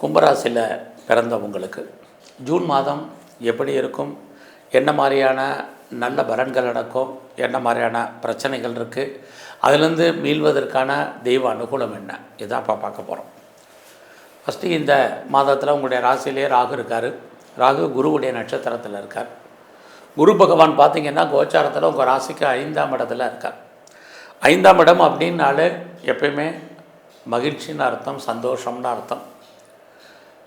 கும்பராசியில் பிறந்தவங்களுக்கு ஜூன் மாதம் எப்படி இருக்கும், என்ன மாதிரியான நல்ல பலன்கள் நடக்கும், என்ன மாதிரியான பிரச்சனைகள் இருக்குது, அதிலேருந்து மீள்வதற்கான தெய்வ அனுகூலம் என்ன, இதான் இப்போ பார்க்க போகிறோம். ஃபஸ்ட்டு இந்த மாதத்தில் உங்களுடைய ராசியிலே ராகு இருக்கார். ராகு குருவுடைய நட்சத்திரத்தில் இருக்கார். குரு பகவான் பார்த்திங்கன்னா கோச்சாரத்தில் உங்கள் ராசிக்கு 5ஆம் இடத்துல இருக்கார். 5ஆம் இடம் அப்படின்னாலே எப்பயுமே மகிழ்ச்சின்னு அர்த்தம், சந்தோஷம்னு அர்த்தம்.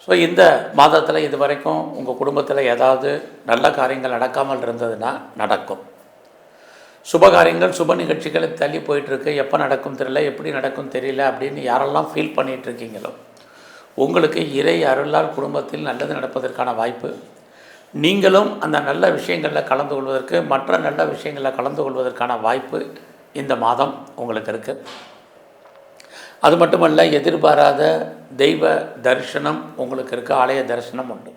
ஸோ இந்த மாதத்தில் இது வரைக்கும் உங்கள் குடும்பத்தில் ஏதாவது நல்ல காரியங்கள் நடக்காமல் இருந்ததுன்னா நடக்கும். சுப காரியங்கள், சுப நிகழ்ச்சிகளை தள்ளி போயிட்டுருக்கு, எப்போ நடக்கும் தெரியல, எப்படி நடக்கும் தெரியல அப்படின்னு யாரெல்லாம் ஃபீல் பண்ணிகிட்ருக்கீங்களோ உங்களுக்கு இறை அருளால் குடும்பத்தில் நல்லது நடப்பதற்கான வாய்ப்பு, நீங்களும் அந்த நல்ல விஷயங்களில் கலந்து கொள்வதற்கு, மற்ற நல்ல விஷயங்களில் கலந்து கொள்வதற்கான வாய்ப்பு இந்த மாதம் உங்களுக்கு இருக்குது. அது மட்டுமல்ல, எதிர்பாராத தெய்வ தரிசனம் உங்களுக்கு இருக்குது, ஆலய தரிசனம் உண்டு.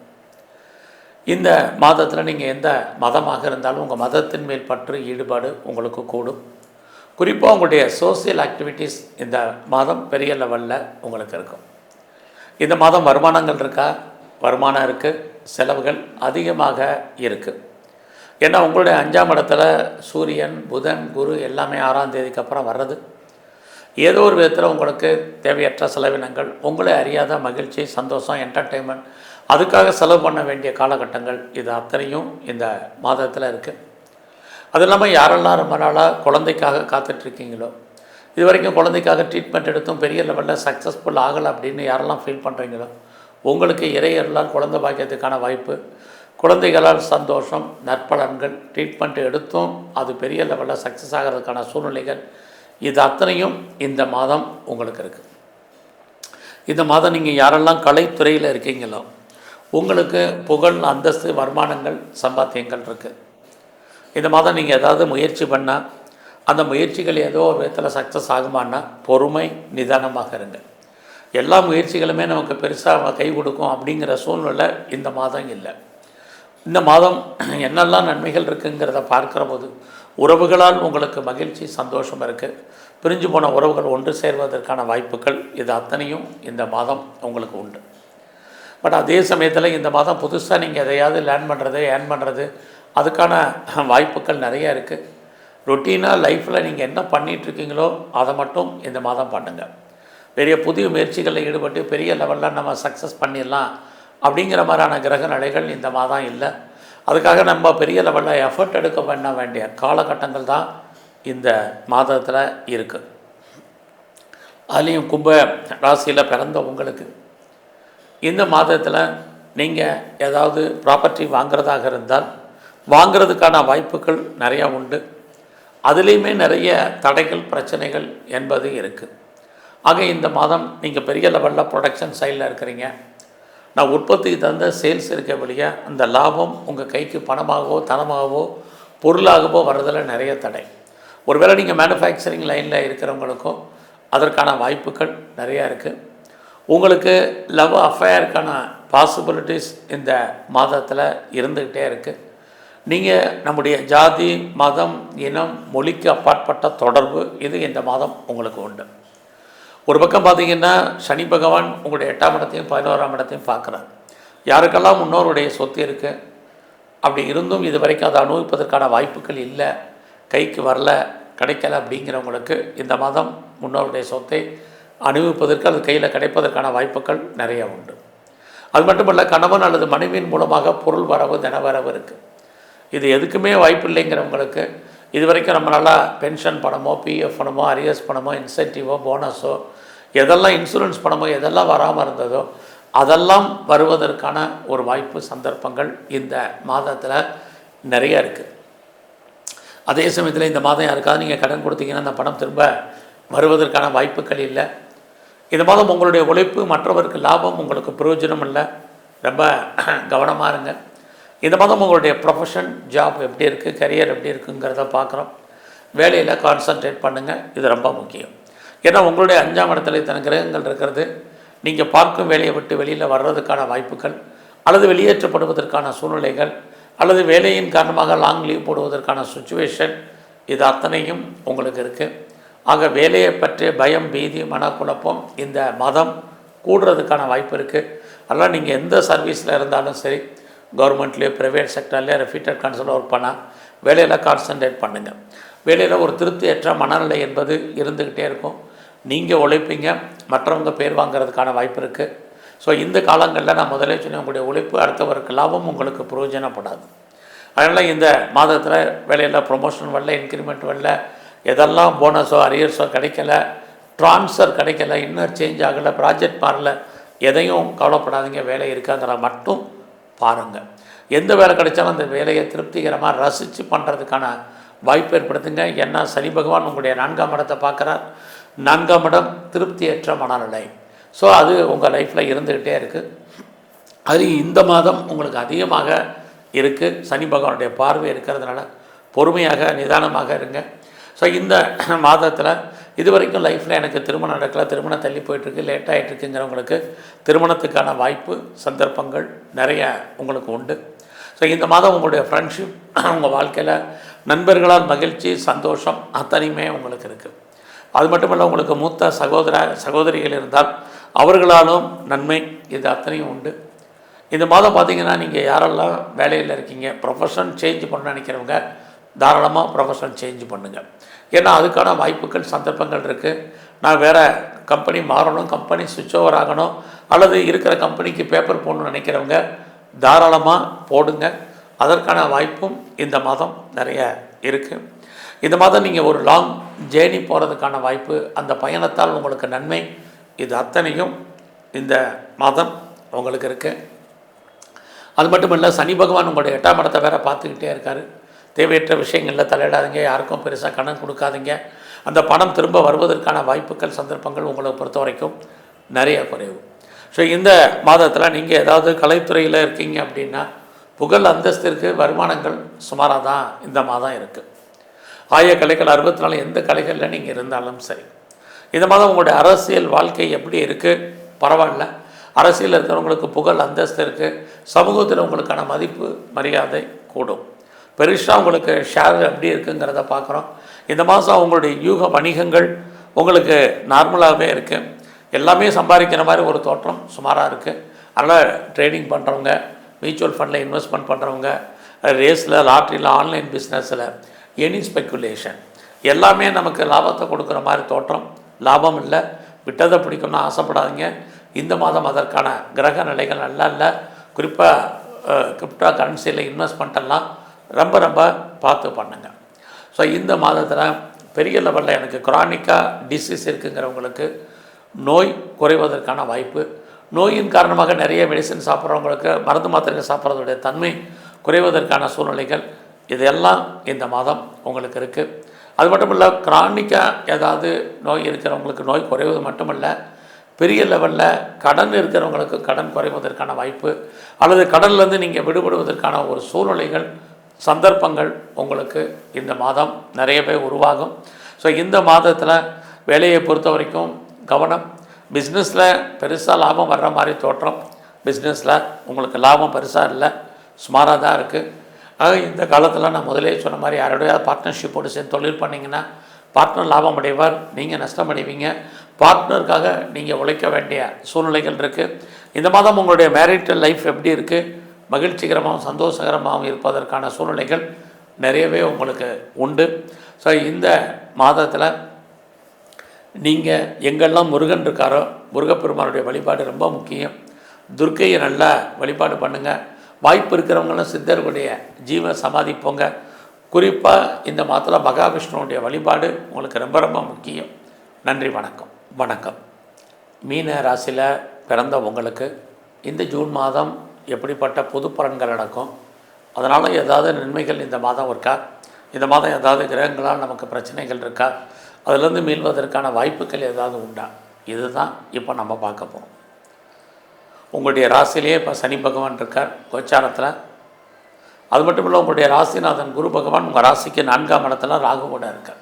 இந்த மாதத்தில் நீங்கள் எந்த மதமாக இருந்தாலும் உங்கள் மதத்தின் மேல் பற்று ஈடுபாடு உங்களுக்கு கூடும். குறிப்பாக உங்களுடைய சோசியல் ஆக்டிவிட்டீஸ் இந்த மாதம் பெரிய லெவலில் உங்களுக்கு இருக்கும். இந்த மாதம் வருமானங்கள் இருக்கா? வருமானம் இருக்குது, செலவுகள் அதிகமாக இருக்குது. ஏன்னா உங்களுடைய 5ஆம் இடத்துல சூரியன், புதன், குரு எல்லாமே 6ஆம் தேதிக்கு அப்புறம் வர்றது. ஏதோ ஒரு விதத்தில் உங்களுக்கு தேவையற்ற செலவினங்கள், உங்களை அறியாத மகிழ்ச்சி, சந்தோஷம், என்டர்டெயின்மெண்ட், அதுக்காக செலவு பண்ண வேண்டிய காலகட்டங்கள் இது அத்தனையும் இந்த மாதத்தில் இருக்குது. அது இல்லாமல் யாரெல்லாம் ரொம்ப நாளாக குழந்தைக்காக காத்துட்ருக்கீங்களோ, இது வரைக்கும் குழந்தைக்காக ட்ரீட்மெண்ட் எடுத்தும் பெரிய லெவலில் சக்ஸஸ்ஃபுல் ஆகலை அப்படின்னு யாரெல்லாம் ஃபீல் பண்ணுறீங்களோ உங்களுக்கு இறையர்களால் குழந்தை பாக்கியத்துக்கான வாய்ப்பு, குழந்தைகளால் சந்தோஷம், நற்பலன்கள், ட்ரீட்மெண்ட் எடுத்தும் அது பெரிய லெவலில் சக்ஸஸ் ஆகிறதுக்கான சூழ்நிலைகள் இது அத்தனையும் இந்த மாதம் உங்களுக்கு இருக்குது. இந்த மாதம் நீங்கள் யாரெல்லாம் கலைத்துறையில் இருக்கீங்களோ உங்களுக்கு புகழ், அந்தஸ்து, வருமானங்கள், சம்பாத்தியங்கள் இருக்குது. இந்த மாதம் நீங்கள் ஏதாவது முயற்சி பண்ணால் அந்த முயற்சிகள் ஏதோ ஒரு விதத்தில் சக்ஸஸ் ஆகுமான்னா பொறுமை, நிதானமாக இருங்க. எல்லா முயற்சிகளுமே நமக்கு பெருசாக கை கொடுக்கும் அப்படிங்கிற சூழ்நிலை இந்த மாதம் இல்லை. இந்த மாதம் என்னெல்லாம் நன்மைகள் இருக்குங்கிறத பார்க்குற போது உறவுகளால் உங்களுக்கு மகிழ்ச்சி, சந்தோஷம் இருக்குது. பிரிஞ்சு போன உறவுகள் ஒன்று சேர்வதற்கான வாய்ப்புகள் இது அத்தனையும் இந்த மாதம் உங்களுக்கு உண்டு. பட் அதே சமயத்தில் இந்த மாதம் புதுசாக நீங்கள் எதையாவது லேர்ன் பண்ணுறது, ஏர்ன் பண்ணுறது, அதுக்கான வாய்ப்புகள் நிறையா இருக்குது. ரொட்டீனாக லைஃப்பில் நீங்கள் என்ன பண்ணிகிட்ருக்கீங்களோ அதை மட்டும் இந்த மாதம் பண்ணுங்கள். பெரிய புதிய முயற்சிகளில் ஈடுபட்டு பெரிய லெவலில் நம்ம சக்ஸஸ் பண்ணிடலாம் அப்படிங்கிற மாதிரியான கிரக நிலைகள் இந்த மாதம் இல்லை. அதுக்காக நம்ம பெரிய லெவலில் எஃபர்ட் எடுக்க பண்ண வேண்டிய காலகட்டங்கள் தான் இந்த மாதத்தில் இருக்குது. அதுலேயும் கும்ப ராசியில் பிறந்த உங்களுக்கு இந்த மாதத்தில் நீங்கள் ஏதாவது ப்ராப்பர்ட்டி வாங்கிறதாக இருந்தால் வாங்கிறதுக்கான வாய்ப்புகள் நிறையா உண்டு. அதுலேயுமே நிறைய தடைகள், பிரச்சனைகள் என்பது இருக்குது. ஆக இந்த மாதம் நீங்கள் பெரிய லெவலில் ப்ரொடக்ஷன் சைடில் இருக்கிறீங்க, நான் உற்பத்திக்கு தகுந்த சேல்ஸ் இருக்க வழிய அந்த லாபம் உங்கள் கைக்கு பணமாகவோ தனமாகவோ பொருளாகவோ வர்றதில் நிறைய தடை. ஒருவேளை நீங்கள் மேனுஃபேக்சரிங் லைனில் இருக்கிறவங்களுக்கும் அதற்கான வாய்ப்புகள் நிறையா இருக்குது. உங்களுக்கு லவ் அஃபேருக்கான பாசிபிலிட்டிஸ் இந்த மாதத்தில் இருந்துக்கிட்டே இருக்குது. நீங்கள் நம்முடைய ஜாதி, மதம், இனம், மொழிக்கு அப்பாற்பட்ட தொடர்பு இது இந்த மாதம் உங்களுக்கு உண்டு. ஒரு பக்கம் பார்த்திங்கன்னா சனி பகவான் உங்களுடைய 8ஆம் இடத்தையும் 11ஆம் இடத்தையும் பார்க்குறார். யாருக்கெல்லாம் முன்னோருடைய சொத்து இருக்குது, அப்படி இருந்தும் இது வரைக்கும் அதை அனுபவிப்பதற்கான வாய்ப்புகள் இல்லை, கைக்கு வரல, கிடைக்கல அப்படிங்கிறவங்களுக்கு இந்த மாதம் முன்னோருடைய சொத்தை அனுபவிப்பதற்கு, அது கையில் கிடைப்பதற்கான வாய்ப்புகள் நிறையா உண்டு. அது மட்டுமல்ல, கணவன் அல்லது மனைவியின் மூலமாக பொருள் வரவு, தனவரவு இருக்குது. இது எதுக்குமே வாய்ப்பு இல்லைங்கிறவங்களுக்கு இது வரைக்கும் நம்மளால் பென்ஷன் பணமோ, பிஎஃப் பணமோ, அரியர்ஸ் பணமோ, இன்சென்டிவோ, போனஸோ, எதெல்லாம் இன்சூரன்ஸ் பணமோ எதெல்லாம் வராமல் இருந்ததோ அதெல்லாம் வருவதற்கான ஒரு வாய்ப்பு, சந்தர்ப்பங்கள் இந்த மாதத்தில் நிறைய இருக்குது. அதே சமயத்தில் இந்த மாதம் யாருக்காவது நீங்கள் கடன் கொடுத்தீங்கன்னா அந்த பணம் திரும்ப வருவதற்கான வாய்ப்புகள் இல்லை. இந்த மாதம் உங்களுடைய உழைப்பு மற்றவருக்கு லாபம், உங்களுக்கு பிரயோஜனம் இல்லை. ரொம்ப கவனமாக இருங்க. இந்த மாதம் உங்களுடைய ப்ரொஃபஷன், ஜாப் எப்படி இருக்குது, கரியர் எப்படி இருக்குங்கிறத பார்க்குறோம். வேலையில் கான்சன்ட்ரேட் பண்ணுங்கள், இது ரொம்ப முக்கியம். ஏன்னா உங்களுடைய 5ஆம் இடத்துல இத்தனை கிரகங்கள் இருக்கிறது. நீங்கள் பார்க்கும் வேலையை விட்டு வெளியில் வர்றதுக்கான வாய்ப்புகள், அல்லது வெளியேற்றப்படுவதற்கான சூழ்நிலைகள், அல்லது வேலையின் காரணமாக லாங் லீவ் போடுவதற்கான சுச்சுவேஷன், இது அத்தனையும் உங்களுக்கு இருக்குது. ஆக வேலையை பற்றிய பயம், பீதி, மனக்குழப்பம் இந்த மாதம் கூடுறதுக்கான வாய்ப்பு இருக்குது. அதனால் நீங்கள் எந்த சர்வீஸில் இருந்தாலும் சரி, கவர்மெண்ட்லேயோ ப்ரைவேட் செக்டர்லேயோ ரெஃப்யூட்டட் கன்சல்ட் ஒர்க் பண்ணால் வேலையில் கான்சன்ட்ரேட் பண்ணுங்கள். வேலையில் ஒரு திருப்தியற்ற மனநிலை என்பது இருந்துக்கிட்டே இருக்கும். நீங்கள் உழைப்பீங்க, மற்றவங்க பேர் வாங்கிறதுக்கான வாய்ப்பு இருக்குது. ஸோ இந்த காலங்களில் நான் முதலே சொன்னேன், உங்களுடைய உழைப்பு அடுத்தவருக்கு லாபம் உங்களுக்கு பிரயோஜனப்படாது. அதனால் இந்த மாதத்தில் வேலையில் ப்ரொமோஷன் வரல, இன்க்ரிமெண்ட் வரல, எதெல்லாம் போனஸோ அரியர்ஸோ கிடைக்கல, ட்ரான்ஸ்ஃபர் கிடைக்கல, இன்னும் சேஞ்ச் ஆகலை, ப்ராஜெக்ட் மாறல, எதையும் கவலைப்படாதீங்க. வேலை இருக்காங்கிற மட்டும் பாருங்கள். எந்த வேலை கிடைச்சாலும் அந்த வேலையை திருப்திகரமாக ரசித்து பண்ணுறதுக்கான வாய்ப்பு ஏற்படுத்துங்க. ஏன்னா சனி பகவான் உங்களுடைய 4ஆம் இடத்தை பார்க்குறார். 4ஆம் இடம் திருப்தியற்ற மனநிலை. ஸோ அது உங்கள் லைஃப்பில் இருந்துக்கிட்டே இருக்குது. அது இந்த மாதம் உங்களுக்கு அதிகமாக இருக்குது. சனி பகவானுடைய பார்வை இருக்கிறதுனால பொறுமையாக நிதானமாக இருங்க. ஸோ இந்த மாதத்தில் இது வரைக்கும் லைஃப்பில் எனக்கு திருமணம் நடக்கலை, திருமணம் தள்ளி போயிட்டுருக்கு, லேட் ஆகிட்டுருக்குங்கிறவங்களுக்கு திருமணத்துக்கான வாய்ப்பு சந்தர்ப்பங்கள் நிறைய உங்களுக்கு உண்டு. ஸோ இந்த மாதம் உங்களுடைய ஃப்ரெண்ட்ஷிப், உங்கள் வாழ்க்கையில் நண்பர்களால் மகிழ்ச்சி, சந்தோஷம் அத்தனையுமே உங்களுக்கு இருக்குது. அது மட்டும் இல்லை, உங்களுக்கு மூத்த சகோதரிகள் இருந்தால் அவர்களாலும் நன்மை, இது அத்தனையும் உண்டு. இந்த மாதம் பார்த்திங்கன்னா நீங்கள் யாரெல்லாம் வேலையில் இருக்கீங்க, ப்ரொஃபஷன் சேஞ்ச் பண்ண நினைக்கிறவங்க தாராளமாக ப்ரொஃபஷன் சேஞ்ச் பண்ணுங்கள். ஏன்னா அதுக்கான வாய்ப்புகள் சந்தர்ப்பங்கள் இருக்குது. நான் வேறு கம்பெனி மாறணும், கம்பெனி சுவிட்ச் ஓவர் ஆகணும், அல்லது இருக்கிற கம்பெனிக்கு பேப்பர் போடணும்னு நினைக்கிறவங்க தாராளமாக போடுங்க. அதற்கான வாய்ப்பும் இந்த மாதம் நிறைய இருக்குது. இந்த மாதம் நீங்கள் ஒரு லாங் ஜேர்னி போகிறதுக்கான வாய்ப்பு, அந்த பயணத்தால் உங்களுக்கு நன்மை, இது அத்தனையும் இந்த மாதம் உங்களுக்கு இருக்குது. அது மட்டும் இல்லை, சனி பகவான் உங்களுடைய 8ஆம் இடத்தை வேறு பார்த்துக்கிட்டே இருக்கார். தேவையற்ற விஷயங்களில் தலையிடாதீங்க, யாருக்கும் பெருசாக கடன் கொடுக்காதீங்க. அந்த பணம் திரும்ப வருவதற்கான வாய்ப்புகள் சந்தர்ப்பங்கள் உங்களை பொறுத்த வரைக்கும் நிறைய குறைவு. ஸோ இந்த மாதத்தில் நீங்கள் ஏதாவது கலைத்துறையில் இருக்கீங்க அப்படின்னா புகழ் அந்தஸ்திற்கு வருமானங்கள் சுமாராக தான் இந்த மாதம் இருக்குது. ஆய கலைகள் 64 எந்த கலைகளில் நீங்கள் இருந்தாலும் சரி. இந்த மாதம் உங்களுடைய அரசியல் வாழ்க்கை எப்படி இருக்குது, பரவாயில்ல. அரசியலில் இருக்கிறவங்களுக்கு புகழ் அந்தஸ்து இருக்குது. சமூகத்தில் உங்களுக்கான மதிப்பு மரியாதை கூடும். பெருசாக உங்களுக்கு ஷேர் எப்படி இருக்குங்கிறத பார்க்குறோம். இந்த மாதம் உங்களுடைய யூக வணிகங்கள் உங்களுக்கு நார்மலாகவே இருக்குது. எல்லாமே சம்பாதிக்கிற மாதிரி ஒரு தோற்றம் சுமாராக இருக்குது. அதனால் ட்ரேடிங் பண்ணுறவங்க, மியூச்சுவல் ஃபண்டில் இன்வெஸ்ட்மெண்ட் பண்ணுறவங்க, ரேஸில், லாட்ரியில், ஆன்லைன் பிஸ்னஸில், எனி ஸ்பெக்குலேஷன் எல்லாமே நமக்கு லாபத்தை கொடுக்குற மாதிரி தோற்றம். லாபம் இல்லை, விட்டதை பிடிக்கணும்னு ஆசைப்படாதீங்க. இந்த மாதம் அதற்கான கிரக நிலைகள் நல்லா இல்லை. குறிப்பாக கிரிப்டோ கரன்சியில் இன்வெஸ்ட்மெண்ட்டெல்லாம் ரொம்ப ரொம்ப பார்த்து பண்ணுங்கள். ஸோ இந்த மாதத்தில் பெரிய லெவலில் எனக்கு குரானிக்காக டிசீஸ் இருக்குங்கிறவங்களுக்கு நோய் குறைவதற்கான வாய்ப்பு, நோயின் காரணமாக நிறைய மெடிசன் சாப்பிட்றவங்களுக்கு மருந்து மாத்திரைகள் சாப்பிட்றதுடைய தன்மை குறைவதற்கான சூழ்நிலைகள் இதெல்லாம் இந்த மாதம் உங்களுக்கு இருக்குது. அது மட்டும் இல்லை, கிரானிக்காக ஏதாவது நோய் இருக்கிறவங்களுக்கு நோய் குறைவது மட்டுமல்ல, பெரிய லெவலில் கடன் இருக்கிறவங்களுக்கு கடன் குறைவதற்கான வாய்ப்பு, அல்லது கடன்லேருந்து நீங்கள் விடுபடுவதற்கான ஒரு சூழ்நிலைகள் சந்தர்ப்பங்கள் உங்களுக்கு இந்த மாதம் நிறையவே உருவாகும். ஸோ இந்த மாதத்தில் வேலையை பொறுத்த வரைக்கும் கவனம். பிஸ்னஸில் பெருசாக லாபம் வர்ற மாதிரி தோற்றம், பிஸ்னஸில் உங்களுக்கு லாபம் பெருசாக இல்லை, சுமாராக தான் இருக்குது. ஆக இந்த காலத்தில் நான் முதலே சொன்ன மாதிரி யாரோடைய பார்ட்னர்ஷிப்போடு சேர்ந்து தொழில் பண்ணிங்கன்னா பார்ட்னர் லாபம் அடைவார், நீங்கள் நஷ்டம் அடைவீங்க. பார்ட்னருக்காக நீங்கள் உழைக்க வேண்டிய சூழ்நிலைகள் இருக்குது. இந்த மாதம் உங்களுடைய மேரிட்டல் லைஃப் எப்படி இருக்குது, மகிழ்ச்சிகரமாகவும் சந்தோஷகரமாகவும் இருப்பதற்கான சூழ்நிலைகள் நிறையவே உங்களுக்கு உண்டு. ஸோ இந்த மாதத்தில் நீங்கள் எங்கெல்லாம் முருகன் இருக்காரோ முருகப்பெருமானுடைய வழிபாடு ரொம்ப முக்கியம். துர்க்கையை நல்லா வழிபாடு பண்ணுங்கள். வாய்ப்பு இருக்கிறவங்களும் சித்தர்களுடைய ஜீவ சமாதி போங்க. குறிப்பாக இந்த மாதத்தில் மகாவிஷ்ணுவுடைய வழிபாடு உங்களுக்கு ரொம்ப ரொம்ப முக்கியம். நன்றி, வணக்கம். வணக்கம். மீன ராசியில் பிறந்த உங்களுக்கு இந்த ஜூன் மாதம் எப்படிப்பட்ட பொது பலன்கள் நடக்கும், அதனால் ஏதாவது நன்மைகள் இந்த மாதம் இருக்கா, இந்த மாதம் ஏதாவது கிரகங்களால் நமக்கு பிரச்சனைகள் இருக்கா, அதிலிருந்து மீள்வதற்கான வாய்ப்புகள் ஏதாவது உண்டா, இதுதான் இப்போ நம்ம பார்க்க போகிறோம். உங்களுடைய ராசியிலேயே இப்போ சனி பகவான் இருக்கார் கோச்சாரத்தில். அது மட்டும் இல்லை, உங்களுடைய ராசிநாதன் குரு பகவான் உங்கள் ராசிக்கு 4ஆம் இடத்துல ராகுவோட இருக்கார்.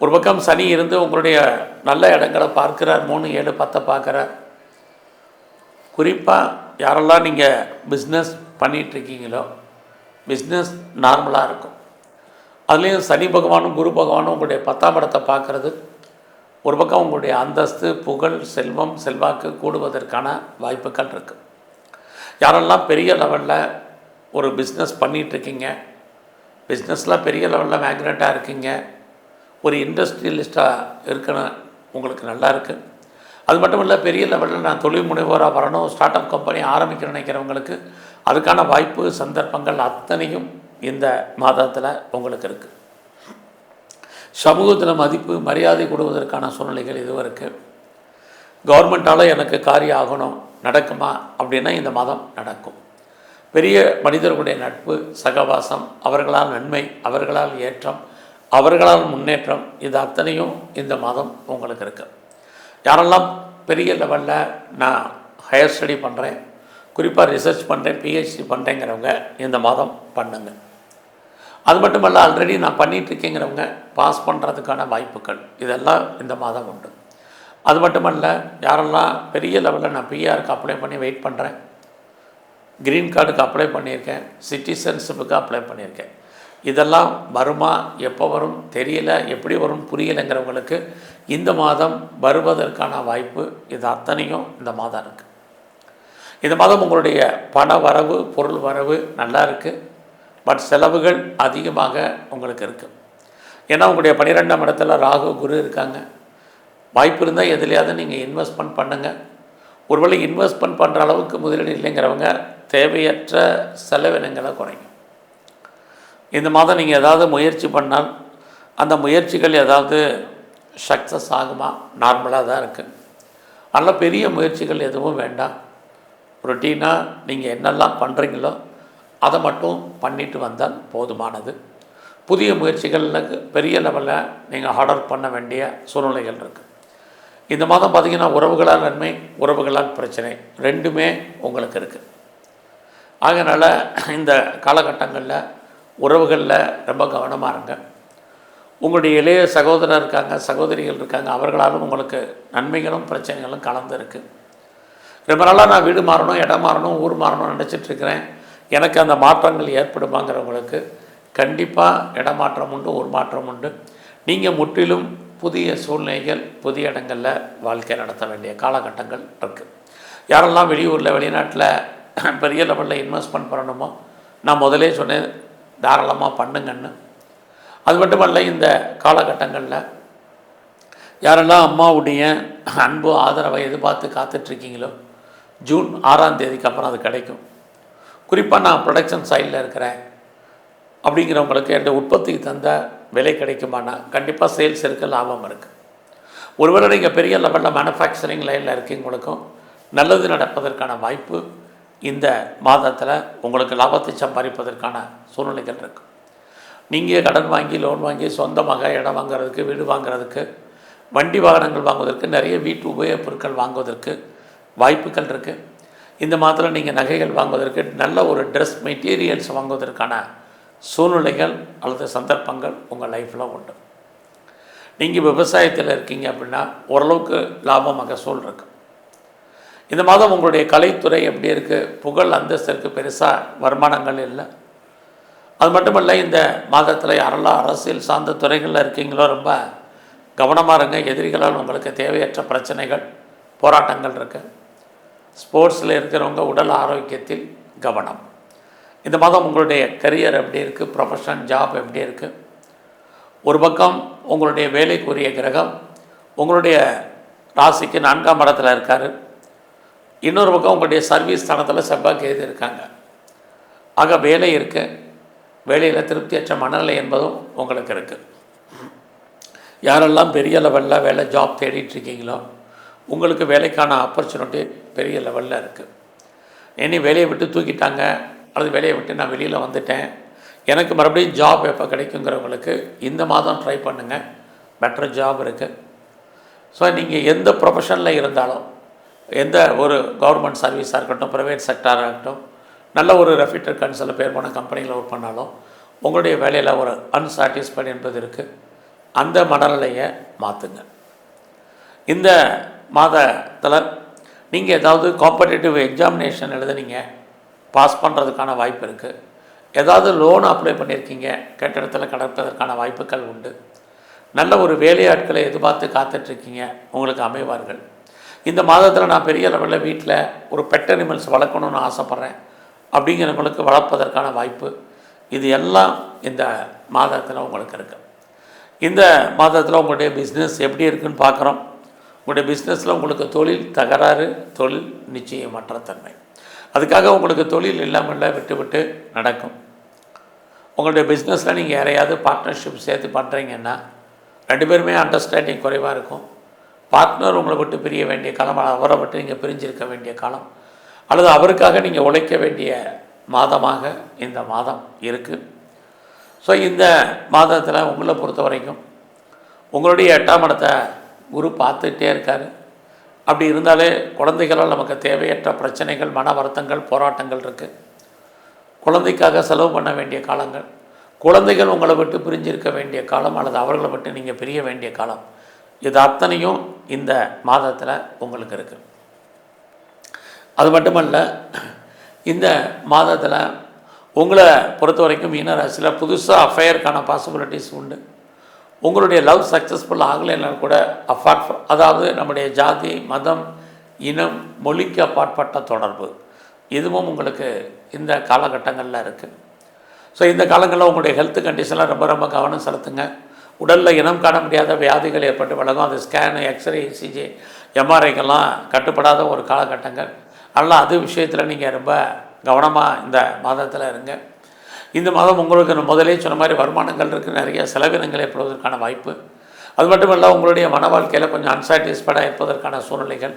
ஒரு பக்கம் சனி இருந்து உங்களுடைய நல்ல இடங்களை பார்க்குறார், 3, 7, 10 பார்க்குறார். குறிப்பாக யாரெல்லாம் நீங்கள் பிஸ்னஸ் பண்ணிகிட்ருக்கீங்களோ பிஸ்னஸ் நார்மலாக இருக்கும். அதுலேயும் சனி பகவானும் குரு பகவானும் உங்களுடைய 10ஆம் இடத்தை பார்க்குறது ஒரு பக்கம் உங்களுடைய அந்தஸ்து, புகழ், செல்வம், செல்வாக்கு கூடுவதற்கான வாய்ப்புகள் இருக்குது. யாரெல்லாம் பெரிய லெவலில் ஒரு பிஸ்னஸ் பண்ணிகிட்ருக்கீங்க, பிஸ்னஸில் பெரிய லெவலில் மேக்னட்டாக இருக்கீங்க, ஒரு இண்டஸ்ட்ரியலிஸ்ட்டாக இருக்கணும், உங்களுக்கு நல்லா இருக்குது. அது மட்டும் இல்லை, பெரிய லெவலில் நான் தொழில் முனைவோராக வரணும், ஸ்டார்ட் அப் கம்பெனி ஆரம்பிக்க நினைக்கிறவங்களுக்கு அதுக்கான வாய்ப்பு, சந்தர்ப்பங்கள் அத்தனையும் இந்த மாதத்தில் உங்களுக்கு இருக்குது. சமூகத்தில் மதிப்பு, மரியாதை கொடுவதற்கான சூழ்நிலைகள் இதுவும் இருக்குது. கவர்மெண்ட்டால் எனக்கு காரியம் ஆகணும், நடக்குமா அப்படின்னா இந்த மாதம் நடக்கும். பெரிய மனிதர்களுடைய நட்பு, சகவாசம், அவர்களால் நன்மை, அவர்களால் ஏற்றம், அவர்களால் முன்னேற்றம், இது அத்தனையும் இந்த மாதம் உங்களுக்கு இருக்குது. யாரெல்லாம் பெரிய லெவலில் நான் ஹையர் ஸ்டடி பண்ணுறேன், குறிப்பாக ரிசர்ச் பண்ணுறேன், பிஹெச்டி பண்ணுறேங்கிறவங்க இந்த மாதம் பண்ணுங்க. அது மட்டுமல்ல, ஆல்ரெடி நான் பண்ணிகிட்ருக்கேங்கிறவங்க பாஸ் பண்ணுறதுக்கான வாய்ப்புகள் இதெல்லாம் இந்த மாதம் உண்டு. அது மட்டுமல்ல, யாரெல்லாம் பெரிய லெவலில் நான் பிஆருக்கு அப்ளை பண்ணி வெயிட் பண்ணுறேன், க்ரீன் கார்டுக்கு அப்ளை பண்ணியிருக்கேன், சிட்டிசன்ஷிப்புக்கு அப்ளை பண்ணியிருக்கேன், இதெல்லாம் வருமா, எப்போ வரும் தெரியல, எப்படி வரும் புரியலைங்கிறவங்களுக்கு இந்த மாதம் வருவதற்கான வாய்ப்பு இது அத்தனையும் இந்த மாதம் இருக்குது. இந்த மாதம் உங்களுடைய பண வரவு, பொருள் வரவு நல்லா இருக்குது. பட் செலவுகள் அதிகமாக உங்களுக்கு இருக்குது. ஏன்னா உங்களுடைய 12ஆம் இடத்துல ராகு, குரு இருக்காங்க. வாய்ப்பு இருந்தால் எதுலையாவது நீங்கள் இன்வெஸ்ட்மெண்ட் பண்ணுங்கள். ஒருவேளை இன்வெஸ்ட்மெண்ட் பண்ணுற அளவுக்கு முதலீடு இல்லைங்கிறவங்க தேவையற்ற செலவினங்களை குறைங்க. இந்த மாதம் நீங்கள் ஏதாவது முயற்சி பண்ணால் அந்த முயற்சிகள் ஏதாவது சக்ஸஸ் ஆகுமா, நார்மலாக தான் இருக்குது. அதனால் பெரிய முயற்சிகள் எதுவும் வேண்டாம். ரொட்டீனாக நீங்கள் என்னெல்லாம் பண்ணுறீங்களோ அதை மட்டும் பண்ணிட்டு வந்தால் போதுமானது. புதிய முயற்சிகளுக்கு பெரிய லெவலில் நீங்கள் ஆர்டர் பண்ண வேண்டிய சூழ்நிலைகள் இருக்குது. இந்த மாதம் பார்த்திங்கன்னா உறவுகளால் நன்மை, உறவுகளால் பிரச்சனை ரெண்டுமே உங்களுக்கு இருக்குது. அதனால் இந்த காலகட்டங்களில் உறவுகளில் ரொம்ப கவனமாக இருங்க. உங்களுடைய இளைய சகோதரர் இருக்காங்க, சகோதரிகள் இருக்காங்க, அவர்களாலும் உங்களுக்கு நன்மைகளும் பிரச்சனைகளும் கலந்து இருக்குது. ரொம்ப நாளாக நான் வீடு மாறணும், இடம் மாறணும், ஊர் மாறணும்னு நினச்சிட்ருக்கிறேன், எனக்கு அந்த மாற்றங்கள் ஏற்படுமாங்கிறவங்களுக்கு கண்டிப்பாக இடமாற்றம் உண்டு, ஊர் மாற்றம் உண்டு. நீங்கள் முற்றிலும் புதிய சூழ்நிலைகள், புதிய இடங்களில் வாழ்க்கை நடத்த வேண்டிய காலகட்டங்கள் இருக்குது. யாரெல்லாம் வெளியூரில், வெளிநாட்டில் பெரிய லெவலில் இன்வெஸ்ட்மெண்ட் பண்ணணுமோ நான் முதலே சொன்னேன், தாராளமாக பண்ணுங்கன்னு. அது மட்டுமல்ல, இந்த காலகட்டங்களில் யாரெல்லாம் அம்மாவுடைய அன்பு, ஆதரவை எதிர்பார்த்து காத்துட்ருக்கீங்களோ ஜூன் 6ஆம் தேதிக்கு அப்புறம் அது கிடைக்கும். குறிப்பாக நான் ப்ரொடக்ஷன் சைடில் இருக்கிறேன் அப்படிங்கிறவங்களுக்கு என்னுடைய உற்பத்திக்கு தந்த விலை கிடைக்குமானா கண்டிப்பாக சேல்ஸ் இருக்குது, லாபம் இருக்குது. ஒருவேளை நீங்கள் பெரிய லெவலில் மேனுஃபேக்சரிங் லைனில் இருக்கீங்களுக்கும் நல்லது நடப்பதற்கான வாய்ப்பு இந்த மாதத்தில் உங்களுக்கு லாபத்தை சம்பாதிப்பதற்கான சூழ்நிலைகள் இருக்குது. நீங்கள் கடன் வாங்கி, லோன் வாங்கி சொந்தமாக இடம் வாங்குறதுக்கு, வீடு வாங்குறதுக்கு, வண்டி வாகனங்கள் வாங்குவதற்கு, நிறைய வீட்டு உபயோகப் பொருட்கள் வாங்குவதற்கு வாய்ப்புகள் இருக்குது. இந்த மாதத்தில் நீங்கள் நகைகள் வாங்குவதற்கு, நல்ல ஒரு ட்ரெஸ் மெட்டீரியல்ஸ் வாங்குவதற்கான சூழ்நிலைகள் அல்லது சந்தர்ப்பங்கள் உங்கள் லைஃப்பில் உண்டு. நீங்கள் விவசாயத்தில் இருக்கீங்க அப்படின்னா ஓரளவுக்கு லாபம், மகசூல் இருக்குது. இந்த மாதம் உங்களுடைய கலைத்துறை எப்படி இருக்குது, புகழ், அந்தஸ்து இருக்குது, பெருசாக வருமானங்கள் இல்லை. அது மட்டுமல்ல, இந்த மாதத்தில் யாரெல்லாம் அரசியல் சார்ந்த துறைகளில் இருக்கீங்களோ ரொம்ப கவனமாக இருங்க. எதிரிகளால் உங்களுக்கு தேவையற்ற பிரச்சனைகள், போராட்டங்கள் இருக்குது. ஸ்போர்ட்ஸில் இருக்கிறவங்க உடல் ஆரோக்கியத்தில் கவனம். இந்த மாதம் உங்களுடைய கரியர் எப்படி இருக்குது, ப்ரொஃபஷன், ஜாப் எப்படி இருக்குது. ஒரு பக்கம் உங்களுடைய வேலைக்குரிய கிரகம் உங்களுடைய ராசிக்கு 4ஆம் இடத்துல இருக்கார். இன்னொரு பக்கம் உங்களுடைய சர்வீஸ் ஸ்தானத்தில் செவ்வாய், கேது இருக்காங்க. ஆக வேலை இருக்குது, வேலையில் திருப்தியற்ற மனநிலை என்பதும் உங்களுக்கு இருக்குது. யாரெல்லாம் பெரிய லெவலில் வேலை, ஜாப் தேடிட்டுருக்கீங்களோ உங்களுக்கு வேலைக்கான ஆப்பர்ச்சுனிட்டி பெரிய லெவலில் இருக்குது. இனி வேலையை விட்டு தூக்கிட்டாங்க அல்லது வேலையை விட்டு நான் வெளியில் வந்துட்டேன், எனக்கு மறுபடியும் ஜாப் எப்போ கிடைக்குங்கிறவங்களுக்கு இந்த மாதம் ட்ரை பண்ணுங்கள், பெட்டர் ஜாப் இருக்குது. ஸோ நீங்கள் எந்த ப்ரொஃபஷனில் இருந்தாலும், எந்த ஒரு கவர்மெண்ட் சர்வீஸாக இருக்கட்டும், ப்ரைவேட் செக்டாராக இருக்கட்டும், நல்ல ஒரு ரெஃப்யூட்டர் கன்சல்ட் பேர் போன கம்பெனியில் ஒர்க் பண்ணாலும் உங்களுடைய வேலையில் ஒரு அன்சாட்டிஸ்ஃபைடு என்பது இருக்குது. அந்த மனநிலையை மாற்றுங்க. இந்த மாதத்தில் நீங்கள் ஏதாவது காம்படிட்டிவ் எக்ஸாமினேஷன் எழுதுனீங்க, பாஸ் பண்ணுறதுக்கான வாய்ப்பு இருக்குது. ஏதாவது லோன் அப்ளை பண்ணியிருக்கீங்க, கட்டிடத்தில் கிடப்பதற்கான வாய்ப்புகள் உண்டு. நல்ல ஒரு வேலையாட்களை எதிர்பார்த்து காத்துட்ருக்கீங்க, உங்களுக்கு அமைவார்கள். இந்த மாதத்தில் நான் பெரிய லெவலில் வீட்டில் ஒரு பெட் அனிமல்ஸ் வளர்க்கணுன்னு ஆசைப்பட்றேன் அப்படிங்கிறவங்களுக்கு வளர்ப்பதற்கான வாய்ப்பு இது எல்லாம் இந்த மாதத்தில் உங்களுக்கு இருக்குது. இந்த மாதத்தில் உங்களுடைய பிஸ்னஸ் எப்படி இருக்குதுன்னு பார்க்குறோம். உங்களுடைய பிஸ்னஸில் உங்களுக்கு தொழில் தகராறு, தொழில் நிச்சயமற்ற தன்மை. அதுக்காக உங்களுக்கு தொழில் இல்லாமல் விட்டு நடக்கும். உங்களுடைய பிஸ்னஸில் நீங்கள் யாரையாவது பார்ட்னர்ஷிப் சேர்த்து பண்ணுறீங்கன்னா 2 பேருமே அண்டர்ஸ்டாண்டிங் குறைவாக இருக்கும். பார்ட்னர் உங்களை விட்டு பிரிய வேண்டிய காலம், அவரை விட்டு நீங்கள் பிரிஞ்சிருக்க வேண்டிய காலம், அல்லது அவருக்காக நீங்கள் உழைக்க வேண்டிய மாதமாக இந்த மாதம் இருக்குது. ஸோ இந்த மாதத்தில் உங்களை பொறுத்த வரைக்கும் உங்களுடைய 8ஆம் இடத்தை குரு பார்த்துக்கிட்டே இருக்கார். அப்படி இருந்தாலே குழந்தைகளால் நமக்கு தேவையற்ற பிரச்சனைகள், மன வருத்தங்கள், போராட்டங்கள் இருக்குது. குழந்தைக்காக செலவு பண்ண வேண்டிய காலங்கள், குழந்தைகள் உங்களை விட்டு பிரிஞ்சிருக்க வேண்டிய காலம், அல்லது அவர்களை விட்டு நீங்கள் பிரிய வேண்டிய காலம், இது அத்தனையும் இந்த மாதத்தில் உங்களுக்கு இருக்குது. அது மட்டுமல்ல, இந்த மாதத்தில் உங்களை பொறுத்த வரைக்கும் மீனராசியில் புதுசாக அஃபையருக்கான பாசிபிலிட்டிஸ் உண்டு. உங்களுடைய லவ் சக்ஸஸ்ஃபுல் ஆகலைன்னா கூட அதாவது நம்முடைய ஜாதி, மதம், இனம், மொழிக்கு அப்பாற்பட்ட தொடர்பு இதுவும் உங்களுக்கு இந்த காலகட்டங்களில் இருக்குது. ஸோ இந்த காலங்களில் உங்களுடைய ஹெல்த் கண்டிஷனில் ரொம்ப கவனம் செலுத்துங்க. உடலில் இனம் காண முடியாத வியாதிகள் ஏற்பட்டு வழங்கும். அது ஸ்கேனு, எக்ஸ்ரே, இசிஜி, எம்ஆர்ஐக்கெல்லாம் கட்டுப்படாத ஒரு காலகட்டங்கள். அதனால் அது விஷயத்தில் நீங்கள் ரொம்ப கவனமாக இந்த மாதத்தில் இருங்க. இந்த மாதம் உங்களுக்கு முதலே சொன்ன மாதிரி வருமானங்கள் இருக்குது, நிறைய செலவினங்கள் ஏற்படுவதற்கான வாய்ப்பு. அது மட்டும் இல்லை, உங்களுடைய மன வாழ்க்கையில் கொஞ்சம் அன்சாட்டிஸ்ஃபைடாக இருப்பதற்கான சூழ்நிலைகள்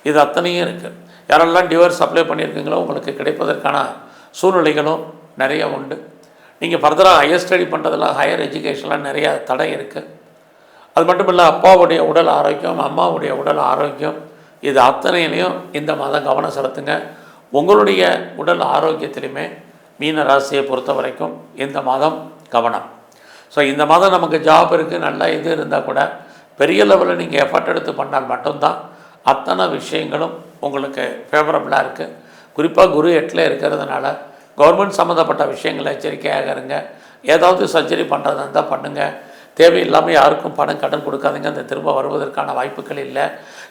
இது அத்தனையும் இருக்குது. யாரெல்லாம் டிவோர்ஸ் அப்ளை பண்ணியிருக்கீங்களோ உங்களுக்கு கிடைப்பதற்கான சூழ்நிலைகளும் நிறைய உண்டு. நீங்கள் ஃபர்தராக ஹையர் ஸ்டடி பண்ணுறதுலாம், ஹையர் எஜுகேஷன்லாம் நிறைய தடை இருக்குது. அது மட்டும் இல்லை, அப்பாவுடைய உடல் ஆரோக்கியம், அம்மாவுடைய உடல் ஆரோக்கியம் இது அத்தனையிலையும் இந்த மாதம் கவனம் செலுத்துங்க. உங்களுடைய உடல் ஆரோக்கியத்திலையுமே மீன ராசியை பொறுத்த வரைக்கும் இந்த மாதம் கவனம். ஸோ இந்த மாதம் நமக்கு ஜாப் இருக்குது, நல்லா இது இருந்தால் கூட பெரிய லெவலில் நீங்கள் எஃபர்ட் எடுத்து பண்ணால் மட்டும்தான் அத்தனை விஷயங்களும் உங்களுக்கு ஃபேவரபுளாக இருக்குது. குறிப்பாக குரு 8ல் இருக்கிறதுனால கவர்மெண்ட் சம்மந்தப்பட்ட விஷயங்களை எச்சரிக்கையாக இருங்க. ஏதாவது சர்ஜரி பண்ணுறதா இருந்தால் பண்ணுங்கள். தேவையில்லாமல் யாருக்கும் பணம் கடன் கொடுக்காதீங்க, அந்த திரும்ப வருவதற்கான வாய்ப்புகள் இல்லை.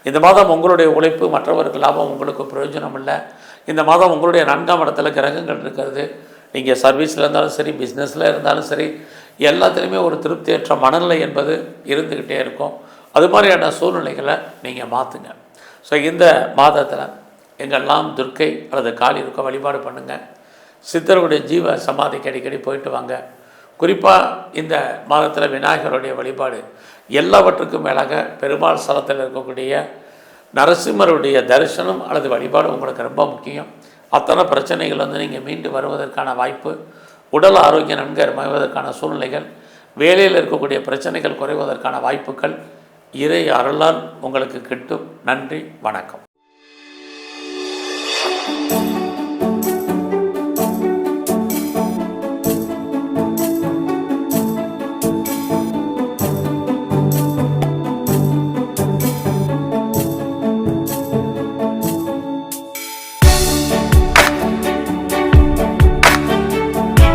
இந்த மாதம் உங்களுடைய உழைப்பு மற்றவருக்கு லாபம், உங்களுக்கு பிரயோஜனம் இல்லை. இந்த மாதம் உங்களுடைய 4ஆம் இடத்துல கிரகங்கள் இருக்கிறது. நீங்கள் சர்வீஸில் இருந்தாலும் சரி, பிஸ்னஸில் இருந்தாலும் சரி, எல்லாத்துலேயுமே ஒரு திருப்தியற்ற மனநிலை என்பது இருந்துக்கிட்டே இருக்கும். அது மாதிரியான சூழ்நிலைகளை நீங்கள் மாற்றுங்க. ஸோ இந்த மாதத்தில் எங்கெல்லாம் துர்க்கை அல்லது காளி இருக்க வழிபாடு பண்ணுங்கள். சித்தருடைய ஜீவ சமாதிக்கு அடிக்கடி போயிட்டு வாங்க. குறிப்பாக இந்த மாதத்தில் விநாயகருடைய வழிபாடு எல்லாவற்றுக்கும் மேலாக பெருமாள் ஸ்தலத்தில் இருக்கக்கூடிய நரசிம்மருடைய தரிசனம் அல்லது வழிபாடு உங்களுக்கு ரொம்ப முக்கியம். அத்தனை பிரச்சனைகள் நீங்கள் மீண்டு வருவதற்கான வாய்ப்பு, உடல் ஆரோக்கியம் நன்கு அமைவதற்கான சூழ்நிலைகள், வேலையில் இருக்கக்கூடிய பிரச்சனைகள் குறைவதற்கான வாய்ப்புகள் இறை அருளால் உங்களுக்கு கிட்டும். நன்றி, வணக்கம்.